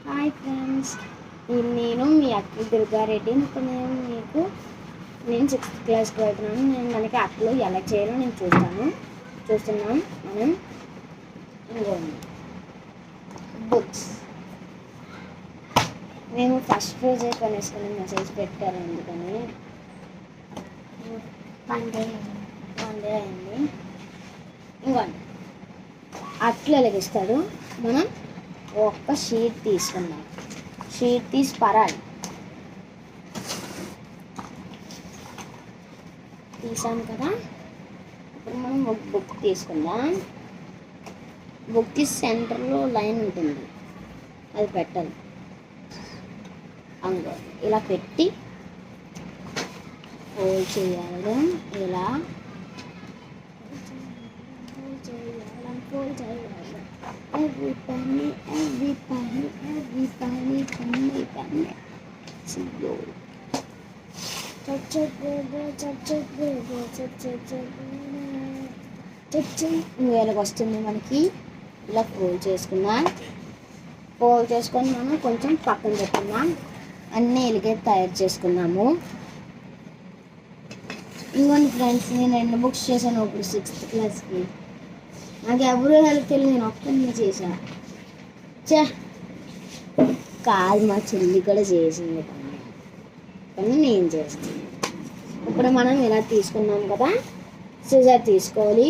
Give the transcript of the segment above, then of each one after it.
Hi friends, నేను మీ అక్క దుర్గారెడ్డి. ఇప్పుడు నేను 6th క్లాస్కి వెళ్తున్నాను. నేను మనకి అక్కలు ఎలా చేయాలో నేను చూస్తున్నాం. మనం ఇంకోండి బుక్స్ మేము ఫస్ట్ రోజే కొనేసుకుని మెసేజ్ పెట్టారు. ఎందుకని వన్ డే అయింది. ఇంకోండి అట్లు ఎలాగిస్తాడు. మనం ఒక్క షీట్ తీసుకుందాం. షీట్ తీసి పరాలి తీసాం కదా. ఇప్పుడు మనం ఒక బుక్ తీసుకుందాం. బుక్కి సెంటర్లో లైన్ ఉంటుంది, అది పెట్టాలి. అంగో ఇలా పెట్టి ఫోల్డ్ చేయాలి. ఇలా ఫోల్డ్ చేయాలి. Every penny. See you. ఇలాగ వస్తుంది మనకి. ఇలా ఫోల్డ్ చేసుకున్నాం. ఫోల్డ్ చేసుకొని మనం కొంచెం పక్కన పెట్టుకున్నాం. అన్నీ ఇలాగే తయారు చేసుకున్నాము. ఇంకొన్ని ఫ్రెండ్స్, నేను 2 బుక్స్ చేశాను ఇప్పుడు 6th క్లాస్కి. నాకు ఎవరు హెల్ప్ తెలియదు, నేను ఒక్కనే చేశా. కాదు, మా చెల్లి కూడా చేసింది కానీ నేను చేస్తాను. ఇప్పుడు మనం ఇలా తీసుకున్నాం కదా, సిజర్ తీసుకోవాలి.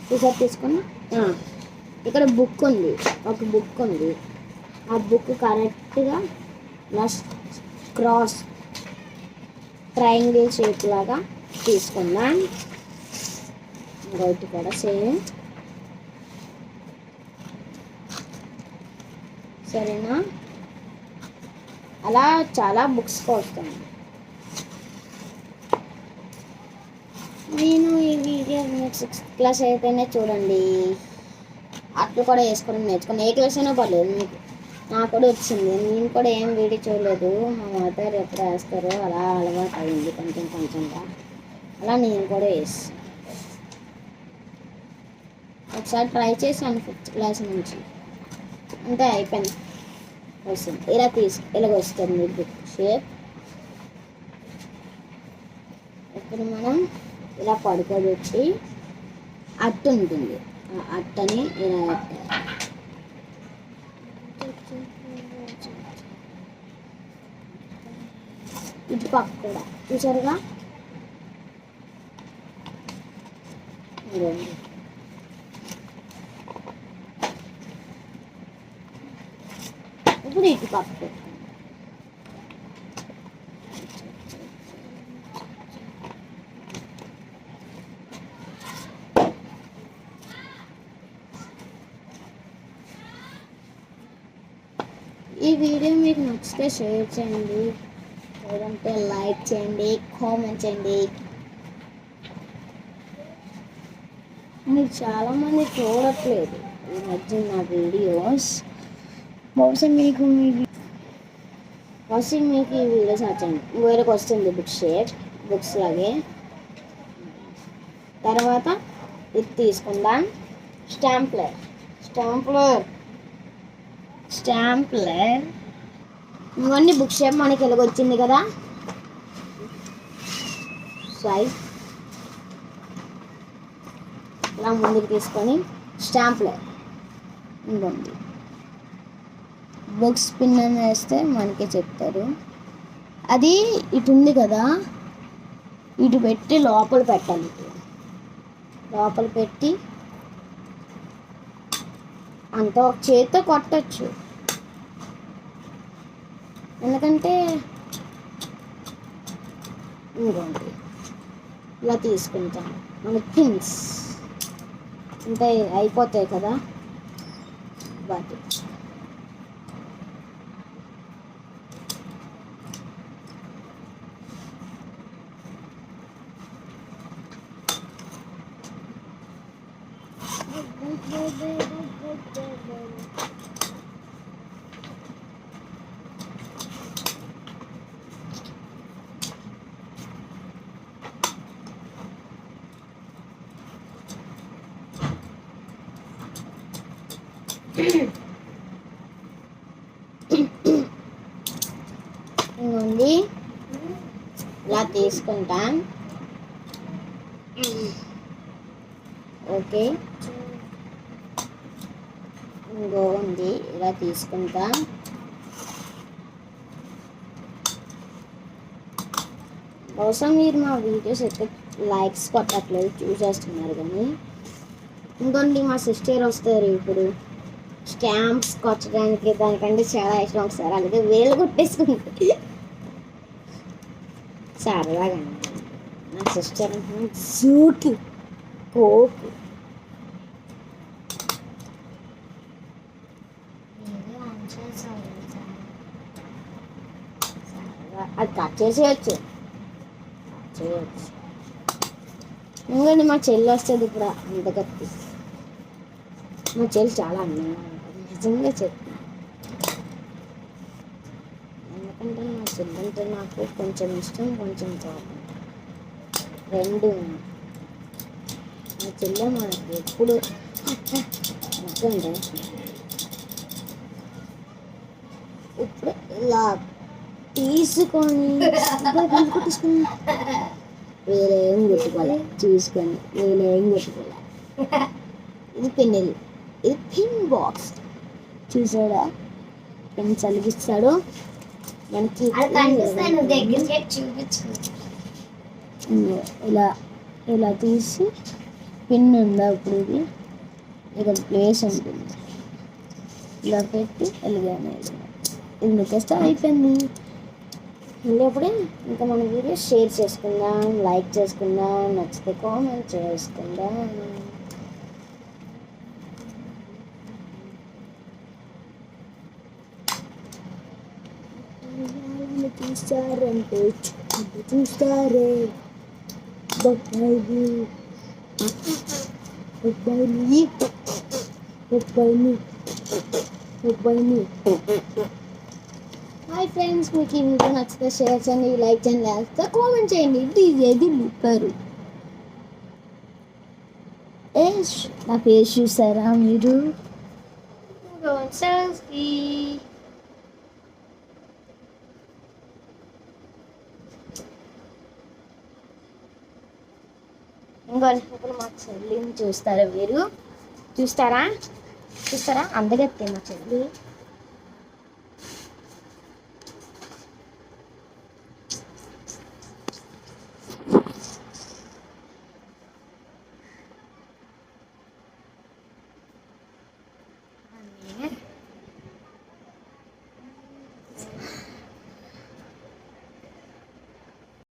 సిజర్ తీసుకుని ఇక్కడ బుక్ ఉంది, ఒక బుక్ ఉంది. ఆ బుక్ కరెక్ట్గా ఇలా క్రాస్ ట్రయాంగిల్ షేప్ లాగా తీసుకుందాం. రైట్ కూడా సేమ్. సరేనా? అలా చాలా బుక్స్ వస్తాయి. నేను ఈ వీడియో 6th క్లాస్ అయితేనే చూడండి. అట్లు కూడా వేసుకొని నేర్చుకుని ఏ క్లాస్ అయినా పర్లేదు. మీకు నాకు కూడా వచ్చింది. నేను కూడా ఏం వీడియో చూడలేదు. మా మదర్ ఎప్పుడు వేస్తారో అలా అలవాటు అయింది కొంచెంగా. అలా నేను కూడా వేస్తాను. ఒకసారి ట్రై చేశాను 5th క్లాస్ నుంచి, అంతే అయిపోయింది. వస్తుంది ఇలా వస్తుంది బుక్ షేప్. ఇప్పుడు మనం ఇలా పడుకోబెట్టి అట్టు ఉంటుంది, ఆ అట్టని ఇలా ఇటు పక్క కూడా చూసారుగా. ఇప్పుడు ఇటు పక్క పెట్టుకోండి. ఈ వీడియో మీకు నచ్చితే షేర్ చేయండి, లేదంటే లైక్ చేయండి, కామెంట్ చేయండి. మీరు చాలామంది చూడట్లేదు ఈ మధ్య నా వీడియోస్. బహుశా మీకు ఈ వీడియోస్ నచ్చండి. వేరేకి వస్తుంది బుక్ షేప్, బుక్స్ లాగే. తర్వాత ఇది తీసుకుందాం. స్టాంప్లర్ ఇవన్నీ బుక్ షేప్ మనకి ఎలాగొచ్చింది కదా. సైజ్ ఇలా ముందుకు తీసుకొని స్టాంప్లర్ ఇంకోండి. బుక్స్ పిన్ అని వేస్తే మనకే చెప్తారు. అది ఇటు ఉంది కదా, ఇటు పెట్టి లోపల పెట్టాలి. లోపల పెట్టి అంత ఒక చేతితో కొట్టచ్చు, ఎందుకంటే ఇంకోండి ఇలా తీసుకుంటాం. మన పిన్స్ అంటే అయిపోతాయి కదా వాటి. ఇంకొంది ఇలా తీసుకుంటాం. ఓకే, ఇంకోంది ఇలా తీసుకుంటాం. బహుశా మీరు మా వీడియోస్ అయితే లైక్స్ కొట్టట్లేదు, చూసేస్తున్నారు. కానీ ఇంకోండి మా సిస్టర్ వస్తారు ఇప్పుడు స్టాంప్స్ కొట్టడానికి, దానికంటే చాలా ఇష్టం ఒకసారి, అలాగే వేలు కొట్టేసుకుంది సరదాగా. నా సిస్టర్ జూకి కోకు అది కట్ చేసేయచ్చు. ఎందుకంటే మా చెల్లి వస్తుంది ఇప్పుడు. అంతకత్తి మా చెల్లి చాలా అందంగా ఉంటుంది, నిజంగా చెప్తాను. ఎందుకంటే మా చెల్లి అంటే నాకు కొంచెం ఇష్టం, కొంచెం కోపం, రెండు. మా చెల్లె మనకి ఎప్పుడు అంటే ఇప్పుడు ఇలా తీసుకొని కొట్టేసుకుని వేరేం కొట్టుకోవాలి, చూసుకొని వేరేం కొట్టుకోవాలి. ఇది పెన్నెల్, ఇది పిన్ బాక్స్. చూసాడా, పెన్ చలిగిస్తాడు మనకి. ఇలా ఇలా తీసి పిన్ ఉందా ఇప్పుడు, ఇది ఇక్కడ ప్లేస్ ఉంటుంది, ఇలా పెట్టి ఎలిగానే ఇది నొక్కేస్తే అయిపోయింది. వెళ్ళేప్పుడే ఇంకా మన వీడియో షేర్ చేసుకుందాం, లైక్ చేసుకుందాం, నచ్చితే కామెంట్ చేసుకుందాం. చూస్తారంటే చూస్తారే బొబ్బాయిని బొబ్బాయిని బొబ్బాయిని బొబ్బాయిని. హాయ్ ఫ్రెండ్స్, మీకు ఈ వీడియో నచ్చితే షేర్ చేయండి, లైక్ చేయండి, లేకపోతే కామెంట్ చేయండి. ఇది లిప్పరు నా ఫేస్ చూసారా మీరు? ఇంకొక మా చెల్లిని చూస్తారా మీరు? చూస్తారా అందగత్తే మా చెల్లి.